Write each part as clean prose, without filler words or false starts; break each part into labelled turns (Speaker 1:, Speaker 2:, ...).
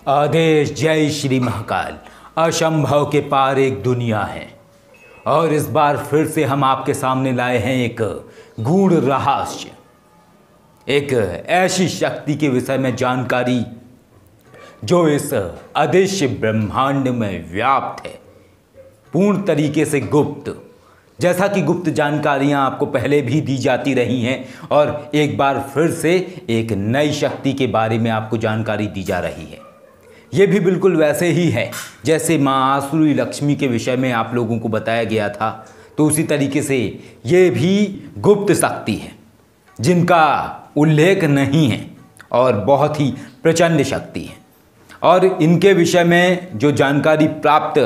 Speaker 1: आदेश जय श्री महाकाल। असंभव के पार एक दुनिया है और इस बार फिर से हम आपके सामने लाए हैं एक गूढ़ रहस्य, एक ऐसी शक्ति के विषय में जानकारी जो इस अदृश्य ब्रह्मांड में व्याप्त है, पूर्ण तरीके से गुप्त। जैसा कि गुप्त जानकारियां आपको पहले भी दी जाती रही हैं और एक बार फिर से एक नई शक्ति के बारे में आपको जानकारी दी जा रही है। ये भी बिल्कुल वैसे ही है जैसे माँ आसुरी लक्ष्मी के विषय में आप लोगों को बताया गया था, तो उसी तरीके से ये भी गुप्त शक्ति है जिनका उल्लेख नहीं है और बहुत ही प्रचंड शक्ति है। और इनके विषय में जो जानकारी प्राप्त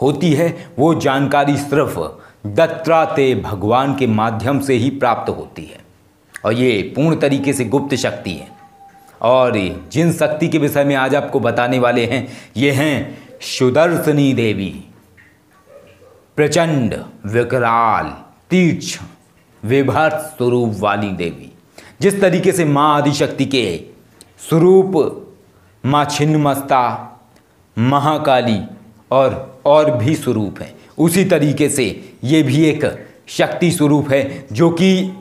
Speaker 1: होती है वो जानकारी सिर्फ दत्तात्रेय भगवान के माध्यम से ही प्राप्त होती है और ये पूर्ण तरीके से गुप्त शक्ति है। और जिन शक्ति के विषय में आज आपको बताने वाले हैं ये हैं सुदर्शनी देवी, प्रचंड, विकराल, तीक्ष्ण, विभत्स स्वरूप वाली देवी। जिस तरीके से माँ आदिशक्ति के स्वरूप माँ छिन्नमस्ता, महाकाली और भी स्वरूप हैं, उसी तरीके से ये भी एक शक्ति स्वरूप है जो कि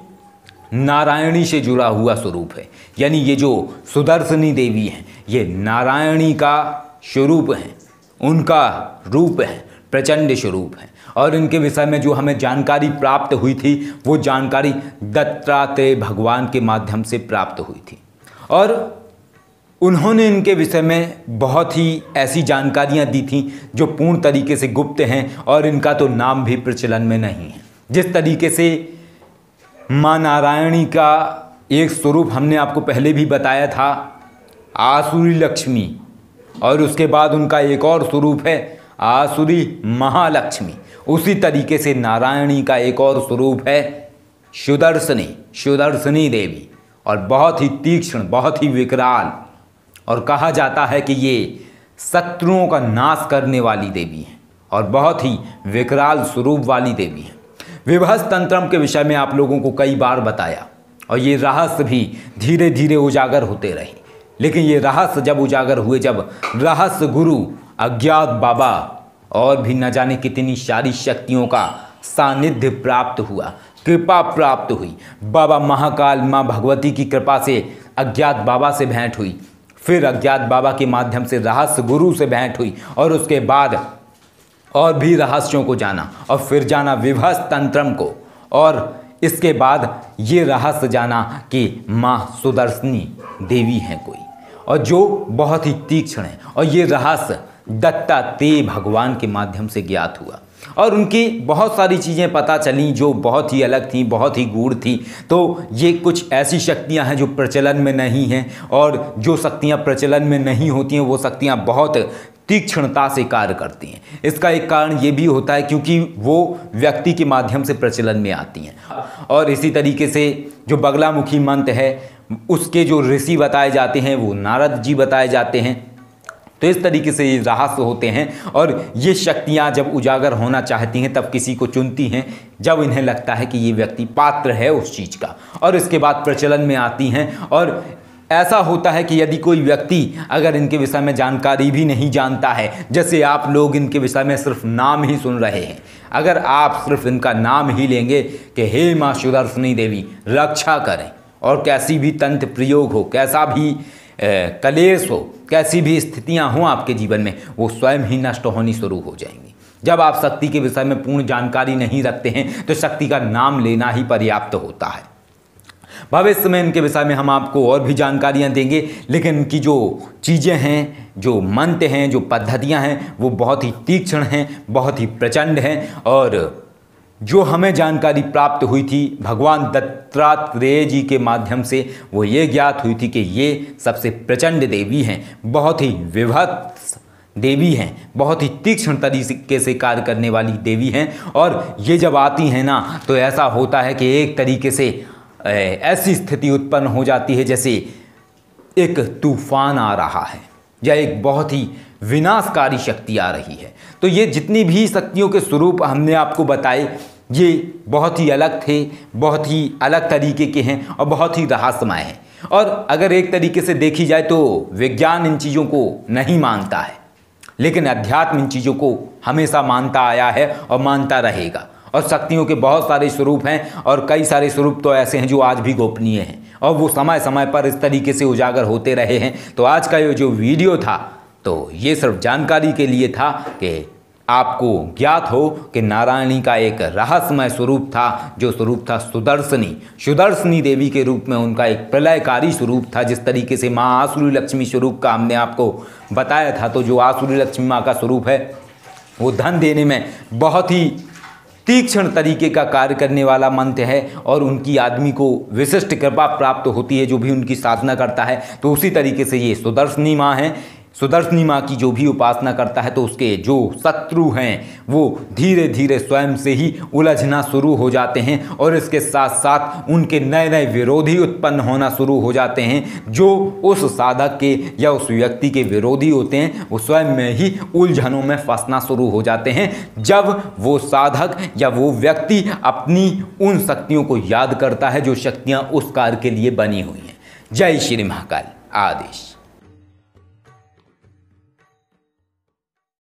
Speaker 1: नारायणी से जुड़ा हुआ स्वरूप है। यानी ये जो सुदर्शनी देवी हैं ये नारायणी का स्वरूप हैं, उनका रूप है, प्रचंड स्वरूप है। और इनके विषय में जो हमें जानकारी प्राप्त हुई थी वो जानकारी दत्तात्रेय भगवान के माध्यम से प्राप्त हुई थी और उन्होंने इनके विषय में बहुत ही ऐसी जानकारियां दी थी जो पूर्ण तरीके से गुप्त हैं और इनका तो नाम भी प्रचलन में नहीं है। जिस तरीके से माँ नारायणी का एक स्वरूप हमने आपको पहले भी बताया था, आसुरी लक्ष्मी, और उसके बाद उनका एक और स्वरूप है आसुरी महालक्ष्मी। उसी तरीके से नारायणी का एक और स्वरूप है सुदर्शनी देवी, और बहुत ही तीक्ष्ण, बहुत ही विकराल, और कहा जाता है कि ये शत्रुओं का नाश करने वाली देवी हैं और बहुत ही विकराल स्वरूप वाली देवी हैं। विभत्स तंत्रम के विषय में आप लोगों को कई बार बताया और ये रहस्य भी धीरे धीरे उजागर होते रहे। लेकिन ये रहस्य जब उजागर हुए, जब रहस्य गुरु अज्ञात बाबा और भी न जाने कितनी सारी शक्तियों का सानिध्य प्राप्त हुआ, कृपा प्राप्त हुई, बाबा महाकाल माँ भगवती की कृपा से अज्ञात बाबा से भेंट हुई, फिर अज्ञात बाबा के माध्यम से रहस्य गुरु से भेंट हुई और उसके बाद और भी रहस्यों को जाना और फिर जाना विभत्स तंत्रम को, और इसके बाद ये रहस्य जाना कि माँ सुदर्शनी देवी हैं कोई, और जो बहुत ही तीक्ष्ण है। और ये रहस्य दत्तात्रेय भगवान के माध्यम से ज्ञात हुआ और उनकी बहुत सारी चीज़ें पता चलीं जो बहुत ही अलग थीं, बहुत ही गूढ़ थी। तो ये कुछ ऐसी शक्तियां हैं जो प्रचलन में नहीं हैं, और जो शक्तियां प्रचलन में नहीं होती हैं वो शक्तियां बहुत तीक्ष्णता से कार्य करती हैं। इसका एक कारण ये भी होता है क्योंकि वो व्यक्ति के माध्यम से प्रचलन में आती हैं। और इसी तरीके से जो बगलामुखी मंत्र है उसके जो ऋषि बताए जाते हैं वो नारद जी बताए जाते हैं। तो इस तरीके से ये रहस्य होते हैं और ये शक्तियाँ जब उजागर होना चाहती हैं तब किसी को चुनती हैं जब इन्हें लगता है कि ये व्यक्ति पात्र है उस चीज़ का, और इसके बाद प्रचलन में आती हैं। और ऐसा होता है कि यदि कोई व्यक्ति अगर इनके विषय में जानकारी भी नहीं जानता है, जैसे आप लोग इनके विषय में सिर्फ नाम ही सुन रहे हैं, अगर आप सिर्फ इनका नाम ही लेंगे कि हे माँ सुदर्शनी देवी रक्षा करें, और कैसी भी तंत्र प्रयोग हो, कैसा भी कलेश हो, कैसी भी स्थितियां हों आपके जीवन में, वो स्वयं ही नष्ट होनी शुरू हो जाएंगी। जब आप शक्ति के विषय में पूर्ण जानकारी नहीं रखते हैं तो शक्ति का नाम लेना ही पर्याप्त होता है। भविष्य में इनके विषय में हम आपको और भी जानकारियां देंगे, लेकिन इनकी जो चीज़ें हैं, जो मंत्र हैं, जो पद्धतियां हैं वो बहुत ही तीक्ष्ण हैं, बहुत ही प्रचंड हैं। और जो हमें जानकारी प्राप्त हुई थी भगवान दत्तात्रेय जी के माध्यम से वो ये ज्ञात हुई थी कि ये सबसे प्रचंड देवी हैं, बहुत ही विभत्स देवी हैं, बहुत ही तीक्ष्ण तरीके से कार्य करने वाली देवी हैं। और ये जब आती हैं ना तो ऐसा होता है कि एक तरीके से ऐसी स्थिति उत्पन्न हो जाती है जैसे एक तूफान आ रहा है या एक बहुत ही विनाशकारी शक्ति आ रही है। तो ये जितनी भी शक्तियों के स्वरूप हमने आपको बताए ये बहुत ही अलग थे, बहुत ही अलग तरीके के हैं और बहुत ही रहस्यमय हैं। और अगर एक तरीके से देखी जाए तो विज्ञान इन चीज़ों को नहीं मानता है, लेकिन अध्यात्म इन चीज़ों को हमेशा मानता आया है और मानता रहेगा। और शक्तियों के बहुत सारे स्वरूप हैं और कई सारे स्वरूप तो ऐसे हैं जो आज भी गोपनीय हैं और वो समय समय पर इस तरीके से उजागर होते रहे हैं। तो आज का ये जो वीडियो था तो ये सिर्फ जानकारी के लिए था कि आपको ज्ञात हो कि नारायणी का एक रहस्यमय स्वरूप था, जो स्वरूप था सुदर्शनी देवी के रूप में उनका एक प्रलयकारी स्वरूप था। जिस तरीके से माँ आसुरी लक्ष्मी स्वरूप का हमने आपको बताया था, तो जो आसुरी लक्ष्मी माँ का स्वरूप है वो धन देने में बहुत ही तीक्ष्ण तरीके का कार्य करने वाला मंत्र है और उनकी आदमी को विशिष्ट कृपा प्राप्त होती है जो भी उनकी साधना करता है। तो उसी तरीके से ये सुदर्शनी माँ हैं। सुदर्शनी माँ की जो भी उपासना करता है तो उसके जो शत्रु हैं वो धीरे धीरे स्वयं से ही उलझना शुरू हो जाते हैं और इसके साथ साथ उनके नए नए विरोधी उत्पन्न होना शुरू हो जाते हैं, जो उस साधक के या उस व्यक्ति के विरोधी होते हैं। वो स्वयं में ही उलझनों में फंसना शुरू हो जाते हैं जब वो साधक या वो व्यक्ति अपनी उन शक्तियों को याद करता है जो शक्तियाँ उस कार्य के लिए बनी हुई हैं। जय श्री महाकाल। आदेश।